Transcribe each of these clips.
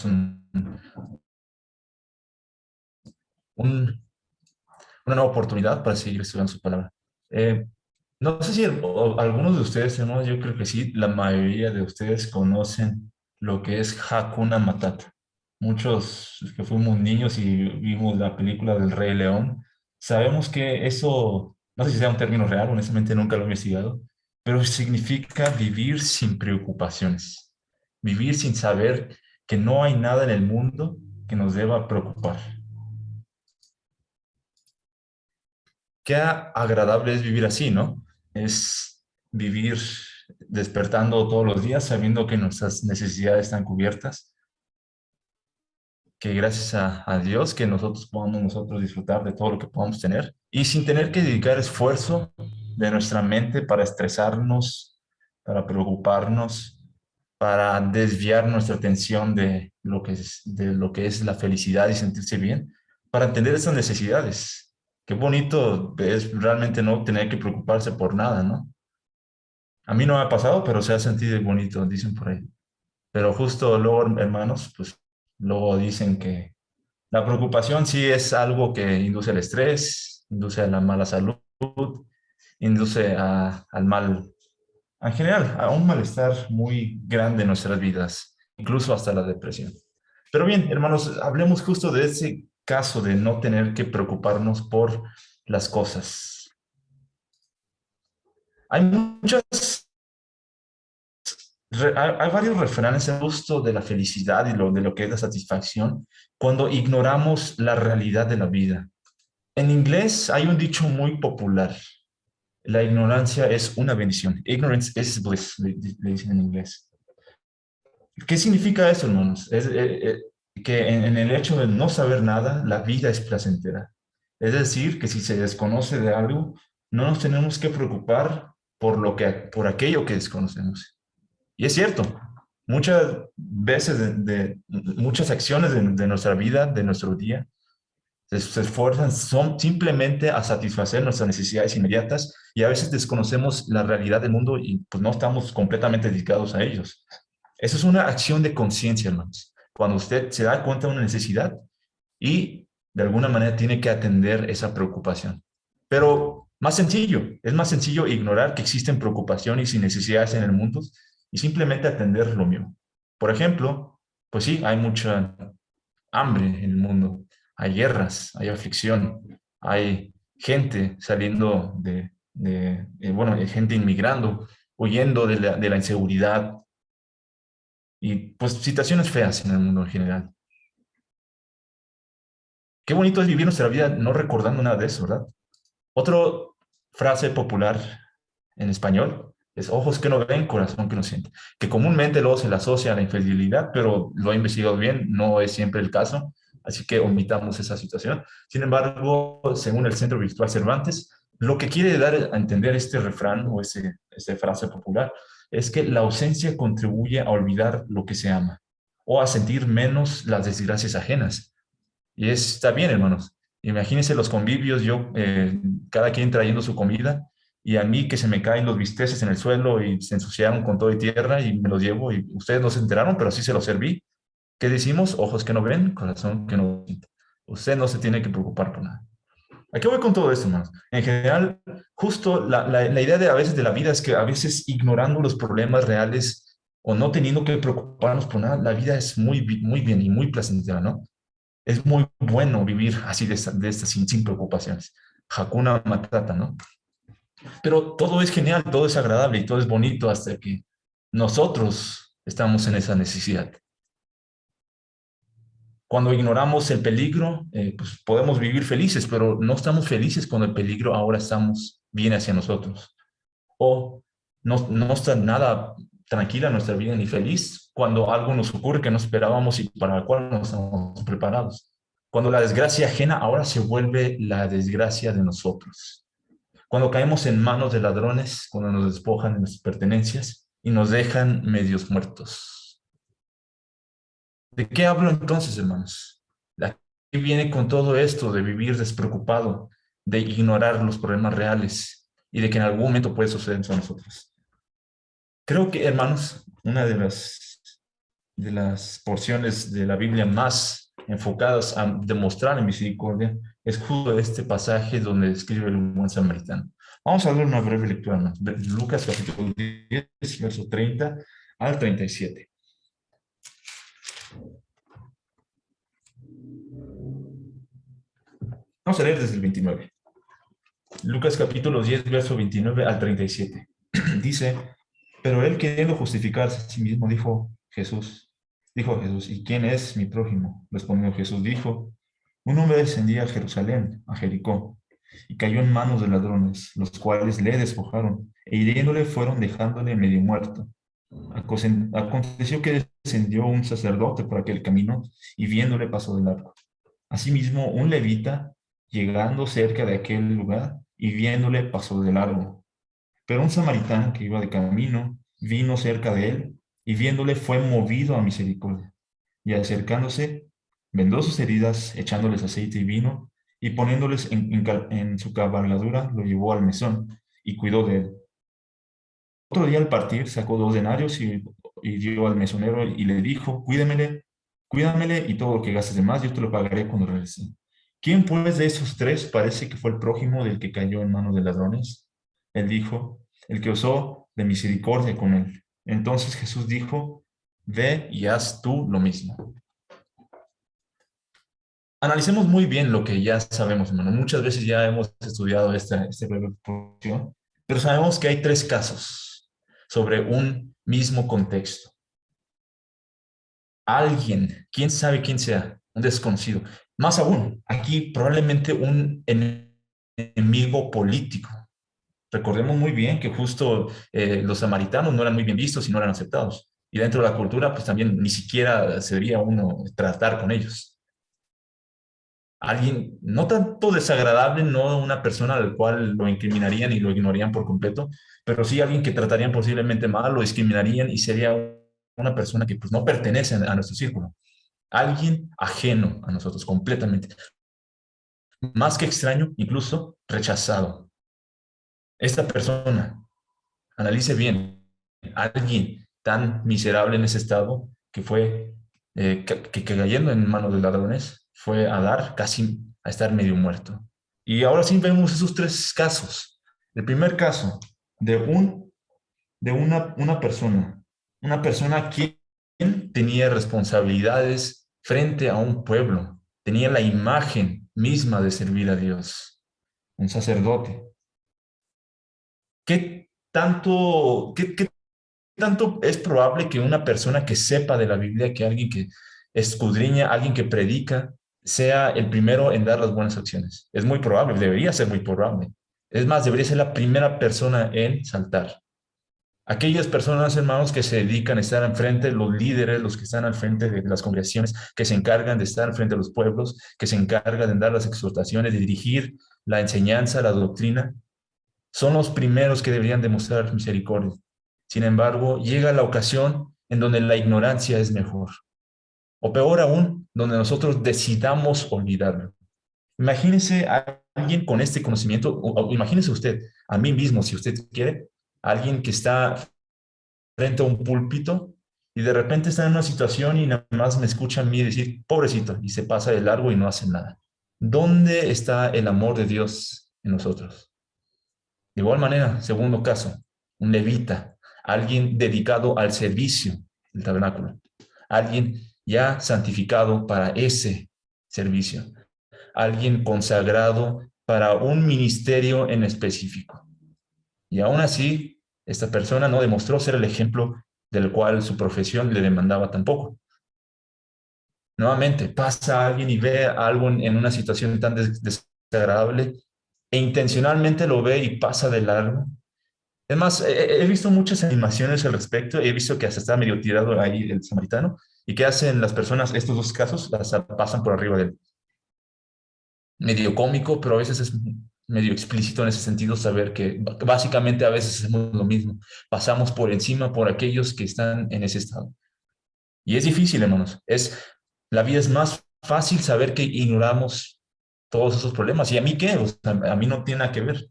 un- un- una nueva oportunidad para seguir estudiando su palabra. Eh, no sé si algunos de ustedes, hermanos, yo creo que sí, la mayoría de ustedes conocen lo que es Hakuna Matata. Muchos que fuimos niños y vimos la película del Rey León, sabemos que eso, no sé si sea un término real, honestamente nunca lo he investigado, pero significa vivir sin preocupaciones, vivir sin saber que no hay nada en el mundo que nos deba preocupar. Qué agradable es vivir así, ¿no? Es vivir despertando todos los días sabiendo que nuestras necesidades están cubiertas, que gracias a Dios que nosotros podamos nosotros disfrutar de todo lo que podamos tener y sin tener que dedicar esfuerzo de nuestra mente para estresarnos, para preocuparnos, para desviar nuestra atención de lo que es la felicidad y sentirse bien, para entender esas necesidades. Qué bonito es realmente no tener que preocuparse por nada, ¿no? A mí no me ha pasado, pero se ha sentido bonito, dicen por ahí. Pero justo luego, hermanos, pues luego dicen que la preocupación sí es algo que induce al estrés, induce a la mala salud, induce al mal, en general, a un malestar muy grande en nuestras vidas, incluso hasta la depresión. Pero bien, hermanos, hablemos justo de ese caso de no tener que preocuparnos por las cosas. Hay hay varios refranes justo de la felicidad y de lo que es la satisfacción cuando ignoramos la realidad de la vida. En inglés hay un dicho muy popular. La ignorancia es una bendición. Ignorance is bliss, le dicen en inglés. ¿Qué significa eso, hermanos? Que en el hecho de no saber nada, la vida es placentera. Es decir, que si se desconoce de algo, no nos tenemos que preocupar por aquello que desconocemos. Y es cierto, muchas veces muchas acciones de nuestra vida, de nuestro día, se esfuerzan son simplemente a satisfacer nuestras necesidades inmediatas y a veces desconocemos la realidad del mundo y pues no estamos completamente dedicados a ellos. Eso es una acción de conciencia, hermanos. Cuando usted se da cuenta de una necesidad y de alguna manera tiene que atender esa preocupación. Pero es más sencillo ignorar que existen preocupaciones y necesidades en el mundo y simplemente atender lo mío. Por ejemplo, pues sí, hay mucha hambre en el mundo, hay guerras, hay aflicción, hay gente saliendo bueno, hay gente inmigrando, huyendo de la inseguridad y pues situaciones feas en el mundo en general. Qué bonito es vivir nuestra vida no recordando nada de eso, ¿verdad? Otra frase popular en español es ojos que no ven, corazón que no siente, que comúnmente luego se le asocia a la infidelidad, pero lo he investigado bien, no es siempre el caso, así que omitamos esa situación. Sin embargo, según el Centro Virtual Cervantes, lo que quiere dar a entender este refrán o esa frase popular es que la ausencia contribuye a olvidar lo que se ama o a sentir menos las desgracias ajenas. Y está bien, hermanos. Imagínense los convivios, cada quien trayendo su comida, y a mí que se me caen los bisteces en el suelo y se ensuciaron con todo y tierra y me los llevo y ustedes no se enteraron, pero sí se los serví. ¿Qué decimos? Ojos que no ven, corazón que no siente. Usted no se tiene que preocupar por nada. ¿A qué voy con todo esto, hermanos? En general, justo la idea de a veces de la vida es que a veces ignorando los problemas reales o no teniendo que preocuparnos por nada, la vida es muy bien y muy placentera, ¿no? Es muy bueno vivir así de esta sin preocupaciones. Hakuna Matata, ¿no? Pero todo es genial, todo es agradable y todo es bonito hasta que nosotros estamos en esa necesidad. Cuando ignoramos el peligro, pues podemos vivir felices, pero no estamos felices cuando el peligro ahora viene hacia nosotros. O no está nada tranquila nuestra vida ni feliz cuando algo nos ocurre que no esperábamos y para el cual no estamos preparados. Cuando la desgracia ajena ahora se vuelve la desgracia de nosotros. Cuando caemos en manos de ladrones, cuando nos despojan de nuestras pertenencias y nos dejan medios muertos. ¿De qué hablo entonces, hermanos? ¿A qué viene con todo esto de vivir despreocupado, de ignorar los problemas reales y de que en algún momento puede suceder a nosotros? Creo que, hermanos, una de las porciones de la Biblia más enfocadas a demostrar la misericordia es justo este pasaje donde describe el buen samaritano. Vamos a dar una breve lectura, ¿no? Lucas capítulo 10, verso 30 al 37. Vamos a leer desde el 29. Lucas capítulo 10, verso 29 al 37. Dice, pero él queriendo justificarse a sí mismo, dijo a Jesús, ¿y quién es mi prójimo? Respondió Jesús, dijo, un hombre descendía a Jerusalén, a Jericó, y cayó en manos de ladrones, los cuales le despojaron, e hiriéndole fueron dejándole medio muerto. Aconteció que descendió un sacerdote por aquel camino, y viéndole pasó de largo. Asimismo, un levita, llegando cerca de aquel lugar, y viéndole pasó de largo. Pero un samaritano que iba de camino vino cerca de él y viéndole fue movido a misericordia. Y acercándose, vendó sus heridas, echándoles aceite y vino, y poniéndoles en su cabalgadura, lo llevó al mesón y cuidó de él. Otro día al partir sacó 2 denarios y dio al mesonero y le dijo, cuídamele y todo lo que gastes de más yo te lo pagaré cuando regrese. ¿Quién pues de esos tres parece que fue el prójimo del que cayó en manos de ladrones? Él dijo, el que usó de misericordia con él. Entonces Jesús dijo, ve y haz tú lo mismo. Analicemos muy bien lo que ya sabemos, hermano. Muchas veces ya hemos estudiado esta breve porción, pero sabemos que hay 3 casos sobre un mismo contexto. Alguien, quién sabe quién sea, un desconocido. Más aún, aquí probablemente un enemigo político. Recordemos muy bien que justo los samaritanos no eran muy bien vistos y no eran aceptados. Y dentro de la cultura, pues también ni siquiera se debería uno tratar con ellos. Alguien no tanto desagradable, no una persona al cual lo incriminarían y lo ignorarían por completo, pero sí alguien que tratarían posiblemente mal, lo discriminarían y sería una persona que pues no pertenece a nuestro círculo. Alguien ajeno a nosotros completamente. Más que extraño, incluso rechazado. Esta persona, analice bien, alguien tan miserable en ese estado que fue, que cayendo en manos de ladrones, fue a dar casi a estar medio muerto. Y ahora sí vemos esos 3 casos. El primer caso de una persona quien tenía responsabilidades frente a un pueblo, tenía la imagen misma de servir a Dios, un sacerdote. ¿Qué tanto es probable que una persona que sepa de la Biblia, que alguien que escudriña, alguien que predica, sea el primero en dar las buenas acciones? Es muy probable, debería ser muy probable. Es más, debería ser la primera persona en saltar. Aquellas personas, hermanos, que se dedican a estar enfrente, los líderes, los que están al frente de las congregaciones, que se encargan de estar frente a los pueblos, que se encargan de dar las exhortaciones, de dirigir la enseñanza, la doctrina, son los primeros que deberían demostrar misericordia. Sin embargo, llega la ocasión en donde la ignorancia es mejor, o peor aún, donde nosotros decidamos olvidarlo. Imagínese a alguien con este conocimiento, o imagínese usted, a mí mismo, si usted quiere, alguien que está frente a un púlpito y de repente está en una situación y nada más me escucha a mí decir, pobrecito, y se pasa de largo y no hace nada. ¿Dónde está el amor de Dios en nosotros? De igual manera, segundo caso, un levita, alguien dedicado al servicio del tabernáculo, alguien ya santificado para ese servicio, alguien consagrado para un ministerio en específico. Y aún así, esta persona no demostró ser el ejemplo del cual su profesión le demandaba tampoco. Nuevamente, pasa alguien y ve algo en una situación tan desagradable e intencionalmente lo ve y pasa de largo. Es más, he visto muchas animaciones al respecto, he visto que hasta está medio tirado ahí el samaritano, y que hacen las personas, estos 2 casos, las pasan por arriba de él. Medio cómico, pero a veces es medio explícito en ese sentido saber que básicamente a veces hacemos lo mismo, pasamos por encima por aquellos que están en ese estado. Y es difícil, hermanos, la vida es más fácil saber que ignoramos todos esos problemas. ¿Y a mí qué? O sea, a mí no tiene nada que ver.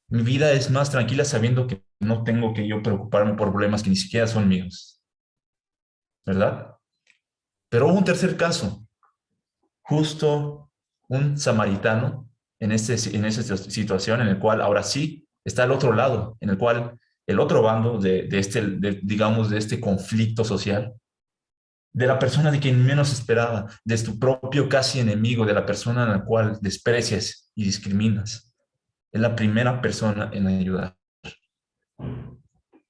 Mi vida es más tranquila sabiendo que no tengo que yo preocuparme por problemas que ni siquiera son míos, ¿verdad? Pero hubo un tercer caso, justo un samaritano en esta situación en el cual ahora sí está el otro lado, en el cual el otro bando digamos, de este conflicto social, de la persona de quien menos esperaba, de tu propio casi enemigo, de la persona a la cual desprecias y discriminas. Es la primera persona en ayudar.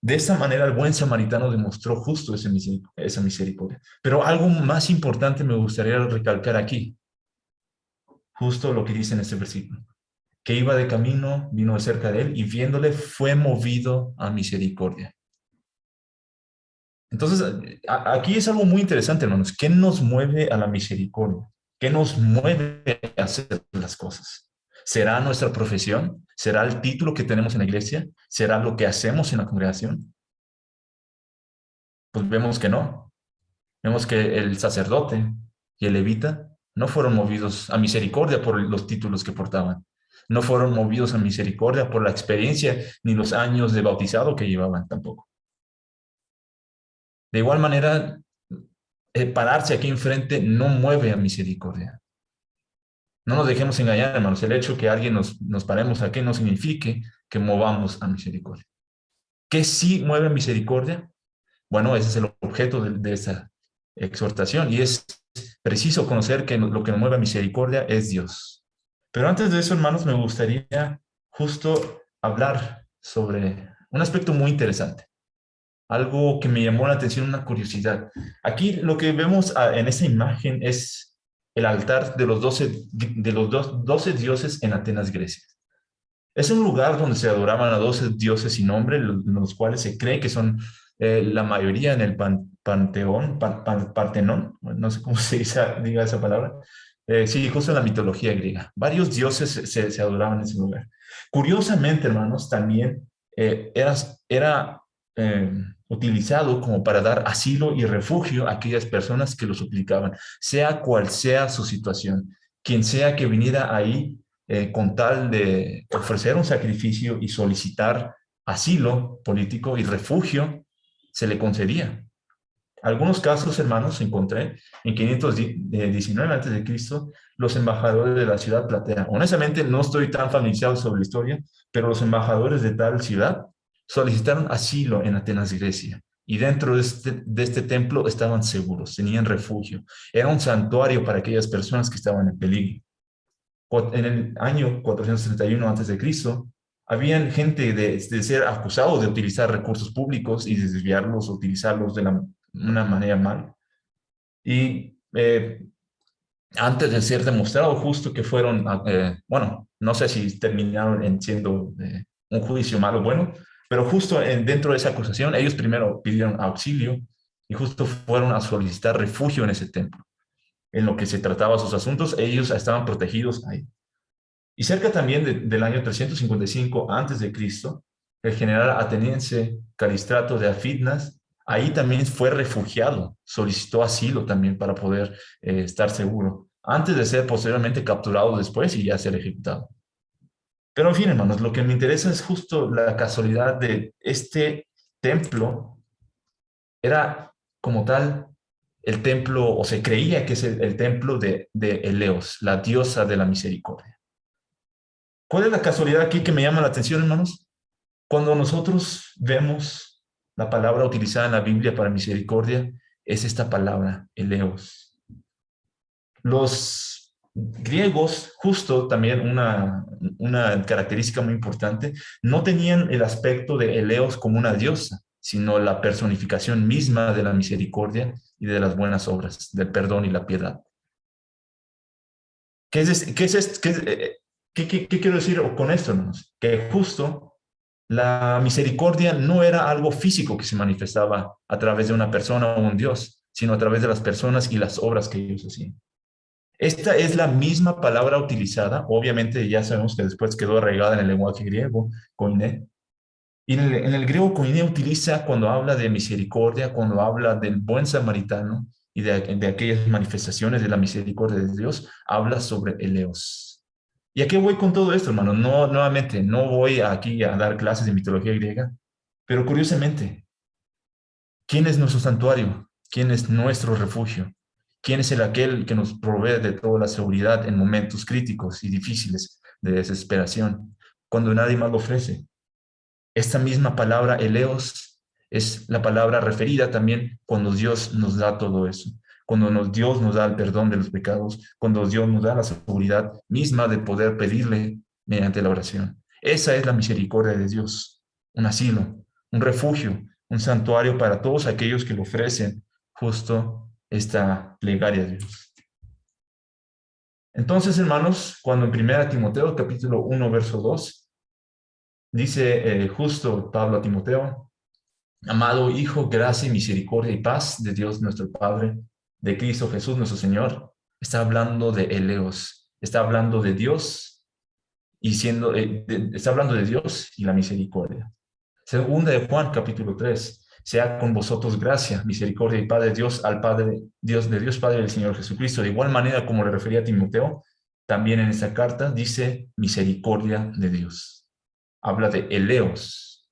De esta manera, el buen samaritano demostró justo esa misericordia. Pero algo más importante me gustaría recalcar aquí, justo lo que dice en este versículo, que iba de camino, vino cerca de él y viéndole fue movido a misericordia. Entonces, aquí es algo muy interesante, hermanos. ¿Qué nos mueve a la misericordia? ¿Qué nos mueve a hacer las cosas? ¿Será nuestra profesión? ¿Será el título que tenemos en la iglesia? ¿Será lo que hacemos en la congregación? Pues vemos que no. Vemos que el sacerdote y el levita no fueron movidos a misericordia por los títulos que portaban. No fueron movidos a misericordia por la experiencia ni los años de bautizado que llevaban tampoco. De igual manera, pararse aquí enfrente no mueve a misericordia. No nos dejemos engañar, hermanos. El hecho que alguien nos paremos aquí no signifique que movamos a misericordia. ¿Qué sí mueve a misericordia? Bueno, ese es el objeto de esa exhortación y es preciso conocer que lo que nos mueve a misericordia es Dios. Pero antes de eso, hermanos, me gustaría justo hablar sobre un aspecto muy interesante, algo que me llamó la atención, una curiosidad. Aquí lo que vemos en esa imagen es el altar de los 12 dioses en Atenas, Grecia. Es un lugar donde se adoraban a 12 dioses sin nombre, los cuales se cree que son la mayoría en el panteón, Partenón, no sé cómo se diga esa palabra. Sí, justo en la mitología griega. Varios dioses se adoraban en ese lugar. Curiosamente, hermanos, también era eh, utilizado como para dar asilo y refugio a aquellas personas que lo suplicaban, sea cual sea su situación. Quien sea que viniera ahí con tal de ofrecer un sacrificio y solicitar asilo político y refugio, se le concedía. Algunos casos, hermanos, encontré en 519 a.C., los embajadores de la ciudad platea. Honestamente, no estoy tan familiarizado sobre la historia, pero los embajadores de tal ciudad solicitaron asilo en Atenas, Grecia. Y dentro de este templo estaban seguros, tenían refugio. Era un santuario para aquellas personas que estaban en peligro. En el año 431 a.C., habían gente de ser acusado de utilizar recursos públicos y de desviarlos o utilizarlos de una manera mal. Y antes de ser demostrado justo que fueron, bueno, no sé si terminaron en siendo un juicio malo o bueno, pero justo dentro de esa acusación, ellos primero pidieron auxilio y justo fueron a solicitar refugio en ese templo. En lo que se trataba sus asuntos, ellos estaban protegidos ahí. Y cerca también del año 355 a.C., el general ateniense Calistrato de Afidnas, ahí también fue refugiado, solicitó asilo también para poder estar seguro, antes de ser posteriormente capturado después y ya ser ejecutado. Pero en fin, hermanos, lo que me interesa es justo la casualidad de este templo, era como tal el templo, o se creía que es el templo de Eleos, la diosa de la misericordia. ¿Cuál es la casualidad aquí que me llama la atención, hermanos? Cuando nosotros vemos la palabra utilizada en la Biblia para misericordia, es esta palabra, eleos. Los griegos, justo también una característica muy importante, no tenían el aspecto de eleos como una diosa, sino la personificación misma de la misericordia y de las buenas obras, del perdón y la piedad. ¿Qué es, qué es, qué quiero decir con esto, hermanos? Que justo la misericordia no era algo físico que se manifestaba a través de una persona o un Dios, sino a través de las personas y las obras que ellos hacían. Esta es la misma palabra utilizada, obviamente ya sabemos que después quedó arraigada en el lenguaje griego, koiné, y en el griego koiné utiliza cuando habla de misericordia, cuando habla del buen samaritano y de aquellas manifestaciones de la misericordia de Dios, habla sobre eleos. ¿Y a qué voy con todo esto, hermano? No, nuevamente, no voy aquí a dar clases de mitología griega, pero curiosamente, ¿quién es nuestro santuario? ¿Quién es nuestro refugio? ¿Quién es el aquel que nos provee de toda la seguridad en momentos críticos y difíciles de desesperación, cuando nadie más lo ofrece? Esta misma palabra, eleos, es la palabra referida también cuando Dios nos da todo eso, cuando Dios nos da el perdón de los pecados, cuando Dios nos da la seguridad misma de poder pedirle mediante la oración. Esa es la misericordia de Dios, un asilo, un refugio, un santuario para todos aquellos que le ofrecen justo esta plegaria a Dios. Entonces, hermanos, cuando en 1 Timoteo capítulo 1, verso 2, dice justo Pablo a Timoteo: amado Hijo, gracia y misericordia y paz de Dios nuestro Padre, de Cristo Jesús nuestro Señor. Está hablando de eleos, está hablando de Dios y está hablando de Dios y la misericordia. Segunda de Juan, capítulo 3. Sea con vosotros gracia, misericordia y paz de Dios al Padre, Dios de Dios Padre del Señor Jesucristo. De igual manera como le refería a Timoteo, también en esta carta dice misericordia de Dios. Habla de eleos.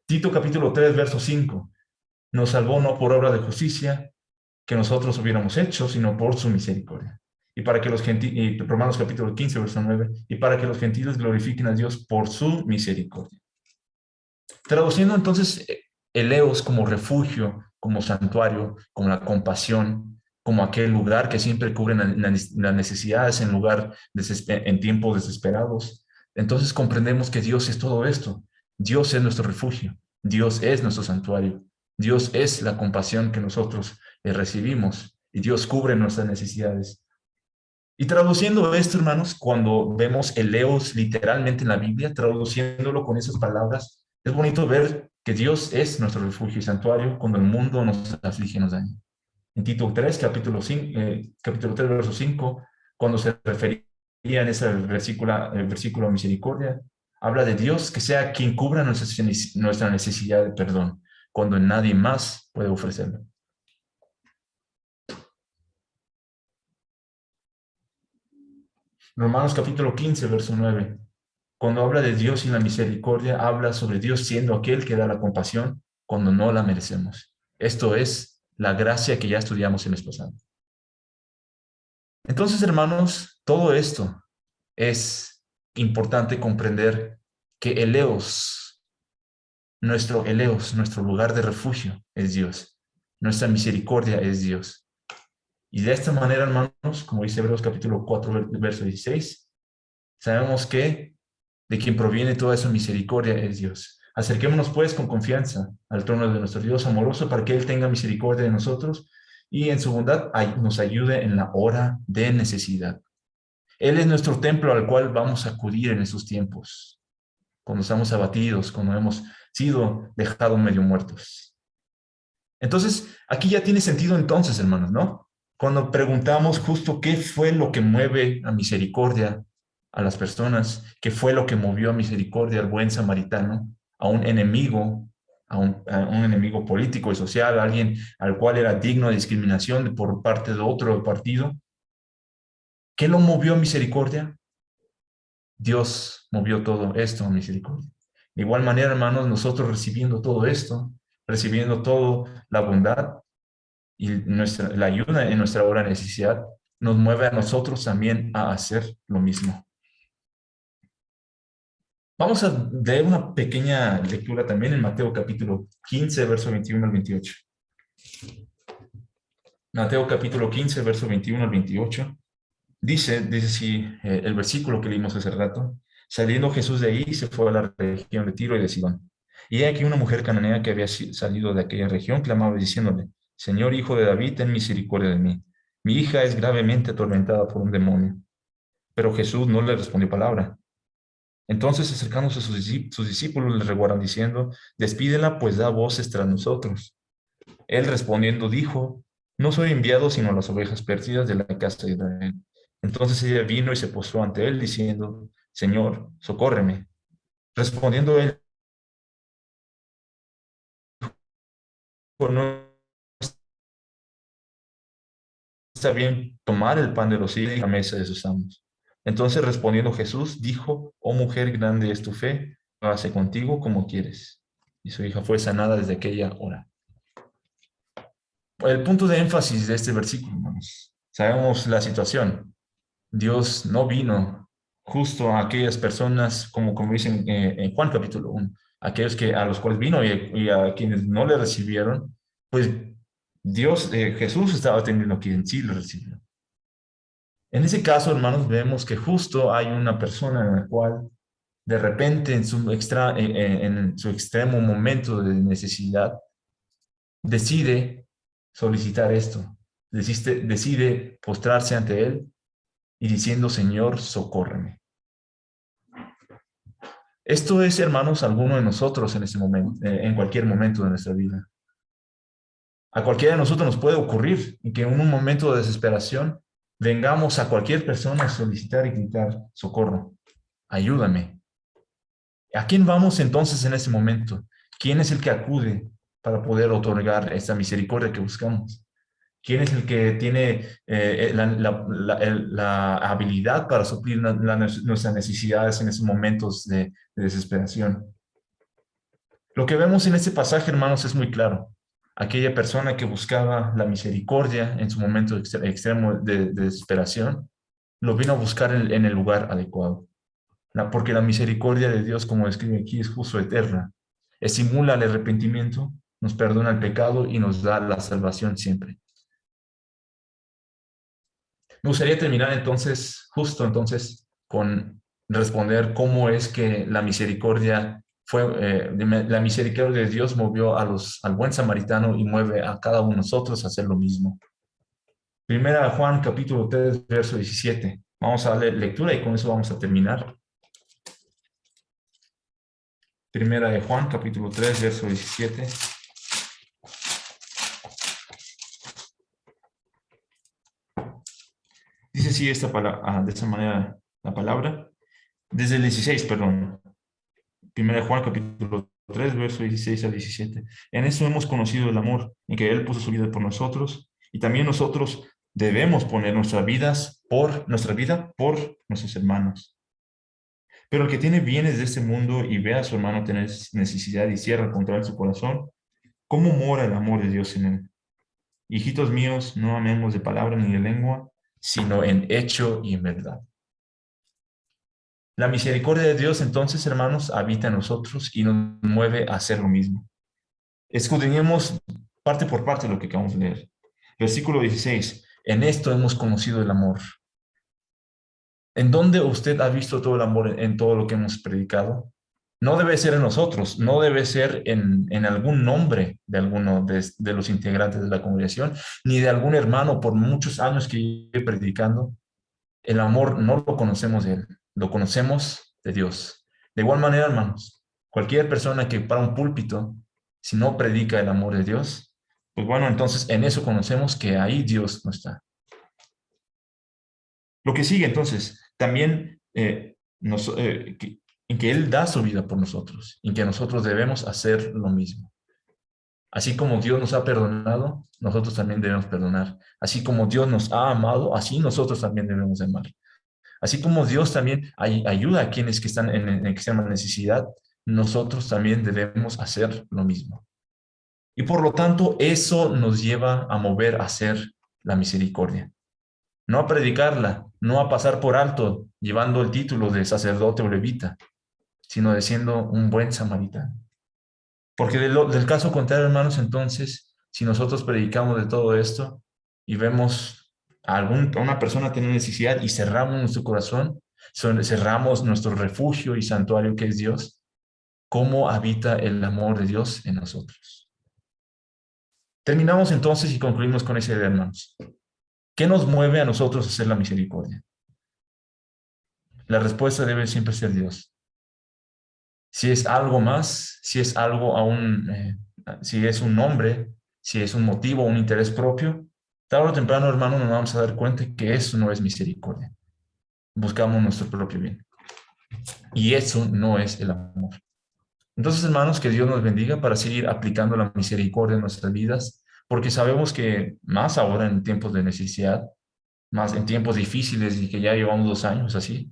Tito capítulo 3, verso 5. Nos salvó no por obra de justicia que nosotros hubiéramos hecho, sino por su misericordia. Y para que los gentiles, Romanos capítulo 15, verso 9, y para que los gentiles glorifiquen a Dios por su misericordia. Traduciendo entonces eleos como refugio, como santuario, como la compasión, como aquel lugar que siempre cubre las necesidades en tiempos desesperados. Entonces comprendemos que Dios es todo esto. Dios es nuestro refugio. Dios es nuestro santuario. Dios es la compasión que nosotros recibimos y Dios cubre nuestras necesidades. Y traduciendo esto, hermanos, cuando vemos eleos literalmente en la Biblia, traduciéndolo con esas palabras, es bonito ver que Dios es nuestro refugio y santuario cuando el mundo nos aflige y nos daña. En Tito 3, capítulo 3, verso 5, cuando se refería en ese versículo misericordia, habla de Dios que sea quien cubra nuestra necesidad de perdón, cuando nadie más puede ofrecerlo. Romanos capítulo 15, verso 9. Cuando habla de Dios y la misericordia, habla sobre Dios siendo aquel que da la compasión cuando no la merecemos. Esto es la gracia que ya estudiamos el mes pasado. Entonces, hermanos, todo esto es importante comprender que nuestro lugar de refugio es Dios. Nuestra misericordia es Dios. Y de esta manera, hermanos, como dice Hebreos capítulo 4, verso 16, sabemos que de quien proviene toda esa misericordia es Dios. Acerquémonos pues con confianza al trono de nuestro Dios amoroso para que Él tenga misericordia de nosotros y en su bondad nos ayude en la hora de necesidad. Él es nuestro templo al cual vamos a acudir en esos tiempos, cuando estamos abatidos, cuando hemos sido dejados medio muertos. Entonces, aquí ya tiene sentido entonces, hermanos, ¿no? Cuando preguntamos justo qué fue lo que mueve a misericordia a las personas, qué fue lo que movió a misericordia al buen samaritano, a un enemigo, a un enemigo político y social, a alguien al cual era digno de discriminación por parte de otro partido. ¿Qué lo movió a misericordia? Dios movió todo esto a misericordia. De igual manera, hermanos, nosotros recibiendo todo esto, recibiendo toda la bondad, y la ayuda en nuestra hora de necesidad nos mueve a nosotros también a hacer lo mismo. Vamos a leer una pequeña lectura también en Mateo capítulo 15, verso 21 al 28. Mateo capítulo 15, verso 21 al 28. Dice así el versículo que leímos hace rato. Saliendo Jesús de ahí, se fue a la región de Tiro y de Sidón. Y aquí una mujer cananea que había salido de aquella región clamaba diciéndole: Señor, hijo de David, ten misericordia de mí. Mi hija es gravemente atormentada por un demonio. Pero Jesús no le respondió palabra. Entonces, acercándose a sus discípulos, le reguardan diciendo: Despídela, pues da voces tras nosotros. Él respondiendo dijo: No soy enviado sino a las ovejas perdidas de la casa de Israel. Entonces ella vino y se postró ante él diciendo: Señor, socórreme. Respondiendo él, no está bien tomar el pan de los hijos y la mesa de sus amos. Entonces respondiendo Jesús dijo: Oh mujer, grande es tu fe, hágase contigo como quieres. Y su hija fue sanada desde aquella hora. El punto de énfasis de este versículo, hermanos. Sabemos la situación. Dios no vino justo a aquellas personas, como dicen en Juan capítulo 1, aquellos que, a los cuales vino y a quienes no le recibieron, pues Dios, Jesús estaba atendiendo a quien sí le recibió. En ese caso, hermanos, vemos que justo hay una persona en la cual de repente en su extremo momento de necesidad decide solicitar esto, decide postrarse ante él y diciendo, Señor, socórreme. Esto es, hermanos, alguno de nosotros en ese momento, en cualquier momento de nuestra vida. A cualquiera de nosotros nos puede ocurrir y que en un momento de desesperación vengamos a cualquier persona a solicitar y gritar, socorro, ayúdame. ¿A quién vamos entonces en ese momento? ¿Quién es el que acude para poder otorgar esta misericordia que buscamos? ¿Quién es el que tiene la habilidad para suplir nuestras necesidades en esos momentos de desesperación? Lo que vemos en este pasaje, hermanos, es muy claro. Aquella persona que buscaba la misericordia en su momento extremo de desesperación, lo vino a buscar en el lugar adecuado. Porque la misericordia de Dios, como describe aquí, es justo eterna. Estimula el arrepentimiento, nos perdona el pecado y nos da la salvación siempre. Me gustaría terminar entonces, justo entonces, con responder cómo es que la misericordia la misericordia de Dios movió al buen samaritano y mueve a cada uno de nosotros a hacer lo mismo. Primera de Juan, capítulo 3, verso 17. Vamos a darle lectura y con eso vamos a terminar. Primera de Juan, capítulo 3, verso 17. Dice así de esta manera la palabra. Desde el 16, perdón. Primera de Juan, capítulo 3, verso 16 al 17. En eso hemos conocido el amor, en que Él puso su vida por nosotros, y también nosotros debemos poner nuestra vida por nuestros hermanos. Pero el que tiene bienes de este mundo y ve a su hermano tener necesidad y cierra contra él su corazón, ¿cómo mora el amor de Dios en él? Hijitos míos, no amemos de palabra ni de lengua, sino en hecho y en verdad. La misericordia de Dios, entonces, hermanos, habita en nosotros y nos mueve a hacer lo mismo. Escudriñemos parte por parte lo que acabamos de leer. Versículo 16. En esto hemos conocido el amor. ¿En dónde usted ha visto todo el amor en todo lo que hemos predicado? No debe ser en nosotros, no debe ser en algún nombre de alguno de los integrantes de la congregación, ni de algún hermano por muchos años que lleve predicando. El amor no lo conocemos de él, lo conocemos de Dios. De igual manera, hermanos, cualquier persona que para un púlpito, si no predica el amor de Dios, pues bueno, entonces en eso conocemos que ahí Dios no está. Lo que sigue entonces, también en que Él da su vida por nosotros, en que nosotros debemos hacer lo mismo. Así como Dios nos ha perdonado, nosotros también debemos perdonar. Así como Dios nos ha amado, así nosotros también debemos amar. Así como Dios también ayuda a quienes que están en extrema necesidad, nosotros también debemos hacer lo mismo. Y por lo tanto, eso nos lleva a mover a hacer la misericordia. No a predicarla, no a pasar por alto llevando el título de sacerdote o levita, sino de siendo un buen samaritano. Porque del caso contrario, hermanos, entonces, si nosotros predicamos de todo esto y vemos a una persona tener necesidad y cerramos nuestro corazón, cerramos nuestro refugio y santuario que es Dios, ¿cómo habita el amor de Dios en nosotros? Terminamos entonces y concluimos con esa idea, hermanos. ¿Qué nos mueve a nosotros a hacer la misericordia? La respuesta debe siempre ser Dios. Si es algo más, si es algo aún, si es un nombre, si es un motivo, un interés propio, tarde o temprano, hermano, nos vamos a dar cuenta que eso no es misericordia. Buscamos nuestro propio bien. Y eso no es el amor. Entonces, hermanos, que Dios nos bendiga para seguir aplicando la misericordia en nuestras vidas, porque sabemos que más ahora en tiempos de necesidad, más en tiempos difíciles y que ya llevamos 2 años así,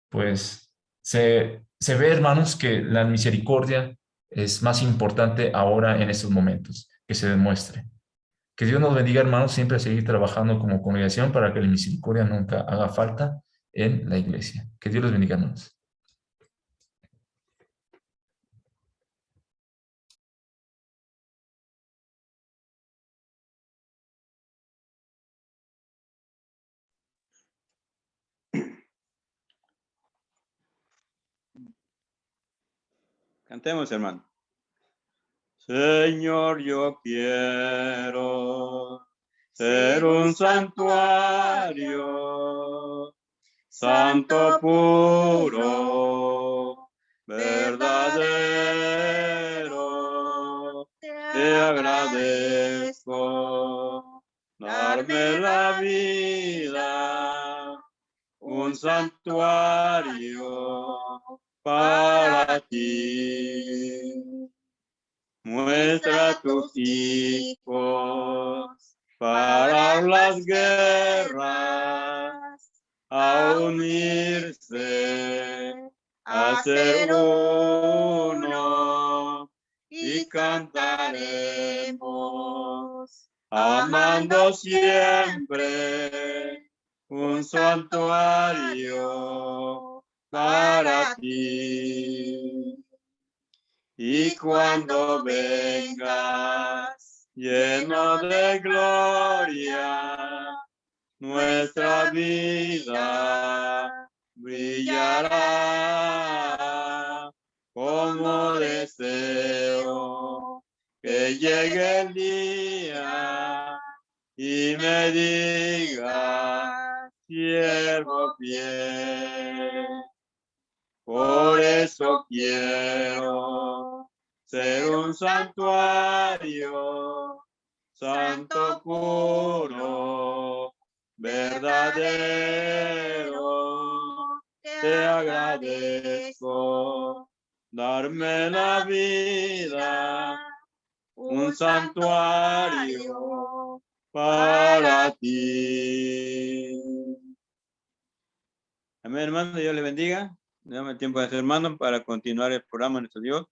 pues se ve, hermanos, que la misericordia es más importante ahora en estos momentos, que se demuestre. Que Dios nos bendiga, hermanos, siempre a seguir trabajando como congregación para que la misericordia nunca haga falta en la iglesia. Que Dios los bendiga, hermanos. Cantemos, hermano. Señor, yo quiero ser un santuario, santo, puro, verdadero. Te agradezco darme la vida, un santuario para ti. Muestra a tus hijos para las guerras, a unirse, a ser uno, y cantaremos, amando siempre, un santuario para ti. Y cuando vengas lleno de gloria, nuestra vida brillará. Como deseo que llegue el día y me diga, siervo fiel. Por eso quiero ser un santuario, santo, puro, verdadero. Te agradezco darme la vida, un santuario para ti. Amén, hermano. Dios le bendiga. Dame tiempo de ser hermano para continuar el programa, nuestro Dios.